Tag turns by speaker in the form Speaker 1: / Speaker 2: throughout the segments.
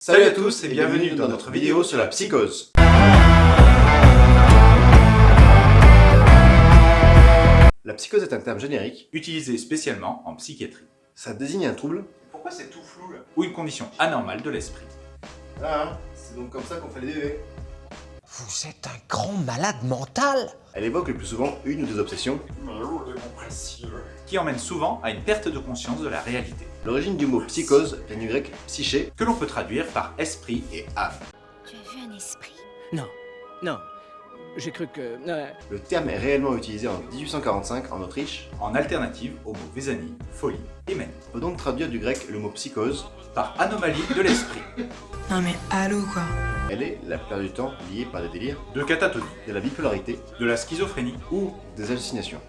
Speaker 1: Salut à tous et bienvenue dans notre vidéo sur la psychose. La psychose est un terme générique
Speaker 2: utilisé spécialement en psychiatrie.
Speaker 1: Ça désigne un trouble.
Speaker 2: Pourquoi c'est tout flou là? Ou une condition anormale de l'esprit.
Speaker 1: Ah, c'est donc comme ça qu'on fait les bébés.
Speaker 3: Vous êtes un grand malade mental?
Speaker 1: Elle évoque le plus souvent une ou des obsessions
Speaker 2: Qui emmène souvent à une perte de conscience de la réalité.
Speaker 1: L'origine du mot psychose vient du grec psyché,
Speaker 2: Que l'on peut traduire par esprit et âme.
Speaker 4: Tu as vu un esprit?
Speaker 5: Non. J'ai cru que...
Speaker 1: Le terme est réellement utilisé en 1845 en Autriche.
Speaker 2: En alternative au mot vésanie, folie et manie.
Speaker 1: On peut donc traduire du grec le mot psychose.
Speaker 2: Par anomalie de l'esprit.
Speaker 6: Non mais allô quoi.
Speaker 1: Elle est, la plupart du temps, liée par des délires,
Speaker 2: De catatonie,
Speaker 1: de la bipolarité
Speaker 2: de la schizophrénie.
Speaker 1: ou des hallucinations.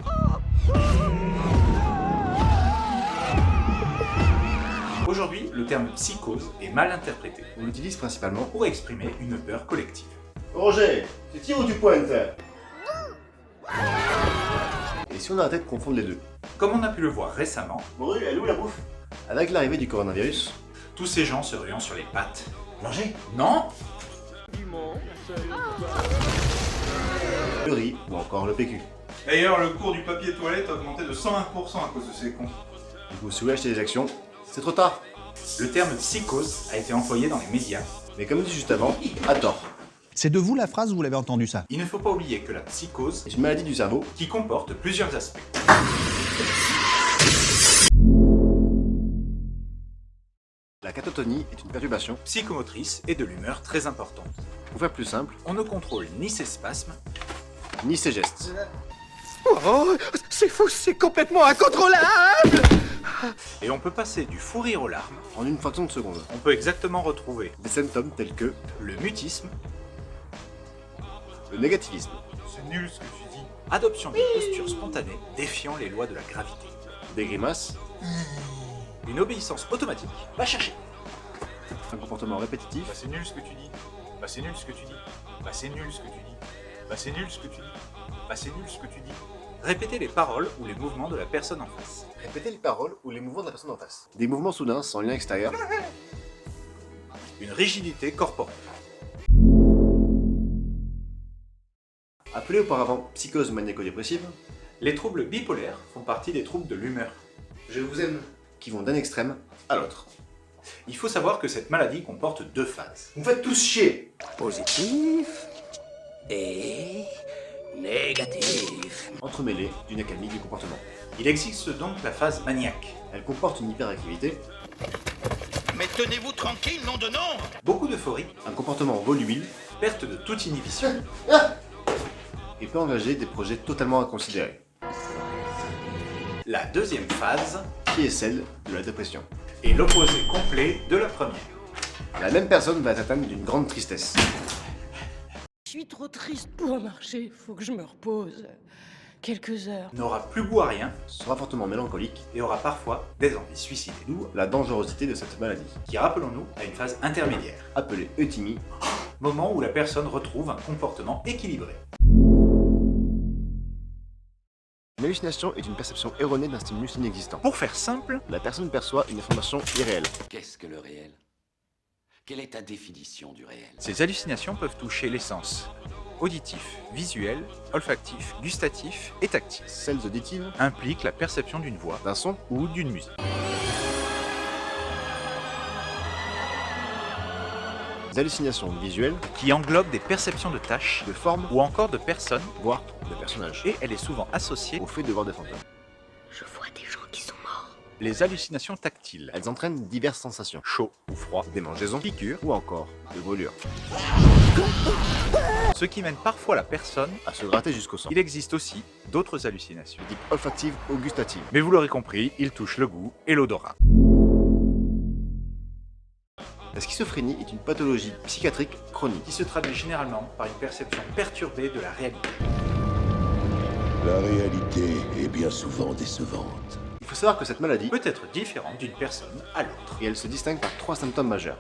Speaker 2: Aujourd'hui, le terme psychose est mal interprété
Speaker 1: On l'utilise principalement.
Speaker 2: pour exprimer une peur collective.
Speaker 1: Roger, tu tires ou tu pointes? Et si on arrêtait de confondre les deux?
Speaker 2: Comme on a pu le voir récemment,
Speaker 1: Morue, elle est où la bouffe? Avec l'arrivée du coronavirus,
Speaker 2: tous ces gens se ruant sur les pattes.
Speaker 1: manger,
Speaker 2: Non,
Speaker 1: le riz ou encore le PQ.
Speaker 2: D'ailleurs, le cours du papier toilette a augmenté de 120% à cause de ces cons.
Speaker 1: Du coup, si vous voulez acheter des actions, c'est trop tard.
Speaker 2: Le terme psychose a été employé dans les médias.
Speaker 1: Mais comme dit juste avant, à tort.
Speaker 7: C'est de vous la phrase ou vous l'avez entendu ça?
Speaker 2: Il ne faut pas oublier que la psychose,
Speaker 1: C'est une maladie du cerveau.
Speaker 2: qui comporte plusieurs aspects.
Speaker 1: La catatonie est une perturbation.
Speaker 2: Psychomotrice et de l'humeur très importante.
Speaker 1: Pour faire plus simple,
Speaker 2: On ne contrôle ni ses spasmes,
Speaker 1: ni ses gestes.
Speaker 5: Oh, c'est fou, c'est complètement incontrôlable!
Speaker 2: et on peut passer du fou rire aux larmes.
Speaker 1: En une fraction de seconde.
Speaker 2: On peut exactement retrouver
Speaker 1: Des symptômes tels que
Speaker 2: le mutisme,
Speaker 1: le négativisme,
Speaker 2: c'est nul ce que tu dis, adoption d'une posture spontanée défiant les lois de la gravité,
Speaker 1: des grimaces,
Speaker 2: une obéissance automatique. Va chercher.
Speaker 1: un comportement répétitif,
Speaker 2: Bah c'est nul ce que tu dis. Bah c'est nul ce que tu dis. Bah c'est nul ce que tu dis. Bah c'est nul ce que tu dis. Bah c'est nul ce que tu dis. Répétez les paroles ou les mouvements de la personne en face.
Speaker 1: répéter les paroles ou les mouvements de la personne en face. Des mouvements soudains sans lien extérieur,
Speaker 2: Une rigidité corporelle.
Speaker 1: appelée auparavant psychose maniaco-dépressive,
Speaker 2: Les troubles bipolaires font partie des troubles de l'humeur.
Speaker 1: je vous aime, qui vont d'un extrême à l'autre.
Speaker 2: Il faut savoir que cette maladie comporte deux phases.
Speaker 1: Vous me faites tous chier.
Speaker 3: Positif et négatif.
Speaker 1: Entremêlée d'une accalmie du comportement.
Speaker 2: Il existe donc la phase maniaque.
Speaker 1: Elle comporte une hyperactivité,
Speaker 8: Mais tenez-vous tranquille, nom de nom!
Speaker 2: Beaucoup d'euphorie,
Speaker 1: un comportement volubile
Speaker 2: perte de toute inhibition.
Speaker 1: et peut engager des projets totalement inconsidérés,
Speaker 2: La deuxième phase
Speaker 1: qui est celle de la dépression.
Speaker 2: est l'opposé complet de la première.
Speaker 1: La même personne va être atteinte d'une grande tristesse.
Speaker 5: Je suis trop triste pour marcher, faut que je me repose. Quelques heures.
Speaker 2: N'aura plus goût à rien
Speaker 1: Sera fortement mélancolique,
Speaker 2: et aura parfois des envies suicidaires.
Speaker 1: d'où la dangerosité de cette maladie,
Speaker 2: Qui, rappelons-nous, a une phase intermédiaire.
Speaker 1: appelée euthymie.
Speaker 2: Moment où la personne retrouve un comportement équilibré.
Speaker 1: Une hallucination est une perception erronée d'un stimulus inexistant.
Speaker 2: Pour faire simple,
Speaker 1: La personne perçoit une information irréelle.
Speaker 8: Qu'est-ce que le réel? Quelle est ta définition du réel?
Speaker 2: ces hallucinations peuvent toucher les sens auditif, visuel, olfactif, gustatif et tactile.
Speaker 1: Celles auditives,
Speaker 2: Impliquent la perception d'une voix
Speaker 1: d'un son,
Speaker 2: ou d'une musique.
Speaker 1: des hallucinations visuelles,
Speaker 2: Qui englobe des perceptions de tâches
Speaker 1: de forme,
Speaker 2: ou encore de personnes,
Speaker 1: voire de personnages,
Speaker 2: et elle est souvent associée
Speaker 1: au fait de voir des fantômes.
Speaker 4: Je vois des gens qui sont morts.
Speaker 2: les hallucinations tactiles.
Speaker 1: Elles entraînent diverses sensations,
Speaker 2: Chaud ou froid,
Speaker 1: démangeaisons,
Speaker 2: piqûres,
Speaker 1: ou encore de brûlures,
Speaker 2: ce qui mène parfois la personne.
Speaker 1: à se gratter jusqu'au sang.
Speaker 2: Il existe aussi d'autres hallucinations.
Speaker 1: De type olfactive ou gustative.
Speaker 2: Mais vous l'aurez compris, il touche le goût et l'odorat.
Speaker 1: La schizophrénie est une pathologie psychiatrique chronique.
Speaker 2: Qui se traduit généralement par une perception perturbée de la réalité.
Speaker 9: La réalité est bien souvent décevante.
Speaker 1: Il faut savoir que cette maladie,
Speaker 2: Peut être différente d'une personne à l'autre.
Speaker 1: et elle se distingue par 3 symptômes majeurs.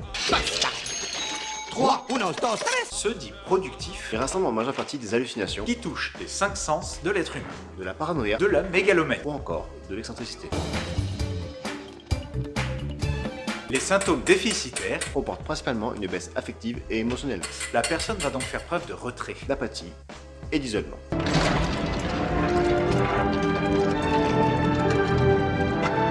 Speaker 8: 3, 1, 2, 3.
Speaker 2: Se dit productif,
Speaker 1: Et rassemble en majeure partie des hallucinations,
Speaker 2: qui touche les 5 sens de l'être humain,
Speaker 1: de la paranoïa,
Speaker 2: de la mégalomanie.
Speaker 1: ou encore de l'excentricité.
Speaker 2: Les symptômes déficitaires,
Speaker 1: comportent principalement une baisse affective et émotionnelle,
Speaker 2: la personne va donc faire preuve de retrait.
Speaker 1: d'apathie et d'isolement.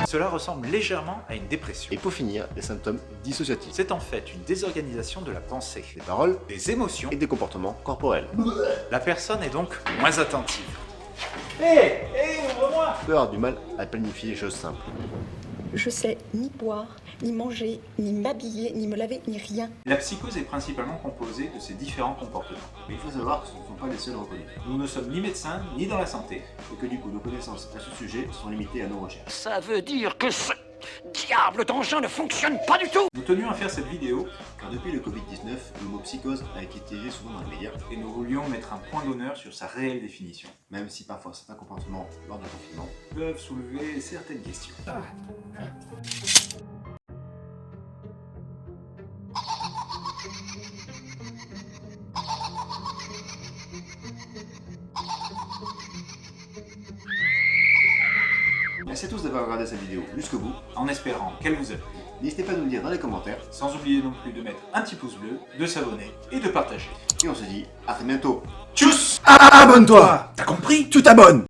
Speaker 2: Cela ressemble légèrement à une dépression.
Speaker 1: Et pour finir, les symptômes dissociatifs,
Speaker 2: C'est en fait une désorganisation de la pensée,
Speaker 1: des paroles
Speaker 2: des émotions,
Speaker 1: et des comportements corporels.
Speaker 2: la personne est donc moins attentive. Hé, ouvre-moi!
Speaker 1: On peut avoir du mal à planifier les choses simples.
Speaker 10: Je sais ni boire, ni manger, ni m'habiller, ni me laver, ni rien.
Speaker 2: La psychose est principalement composée de ces différents comportements.
Speaker 1: Mais il faut savoir que ce ne sont pas les seuls reconnus.
Speaker 2: Nous ne sommes ni médecins, ni dans la santé.
Speaker 1: Et que du coup, nos connaissances à ce sujet sont limitées à nos recherches.
Speaker 8: Ça veut dire que ce diable d'engin ne fonctionne pas du tout.
Speaker 2: Nous tenions à faire cette vidéo
Speaker 1: Car depuis le Covid-19, le mot psychose a été utilisé souvent dans les médias,
Speaker 2: et nous voulions mettre un point d'honneur sur sa réelle définition.
Speaker 1: même si parfois certains comportements lors du confinement
Speaker 2: Peuvent soulever certaines questions.
Speaker 1: Merci à tous d'avoir regardé cette vidéo jusqu'au bout.
Speaker 2: En espérant qu'elle vous a plu,
Speaker 1: N'hésitez pas à nous le dire dans les commentaires.
Speaker 2: sans oublier non plus de mettre un petit pouce bleu, de s'abonner et de partager.
Speaker 1: Et on se dit à très bientôt.
Speaker 2: Tchuss!
Speaker 3: Abonne-toi! T'as compris? Tu t'abonnes!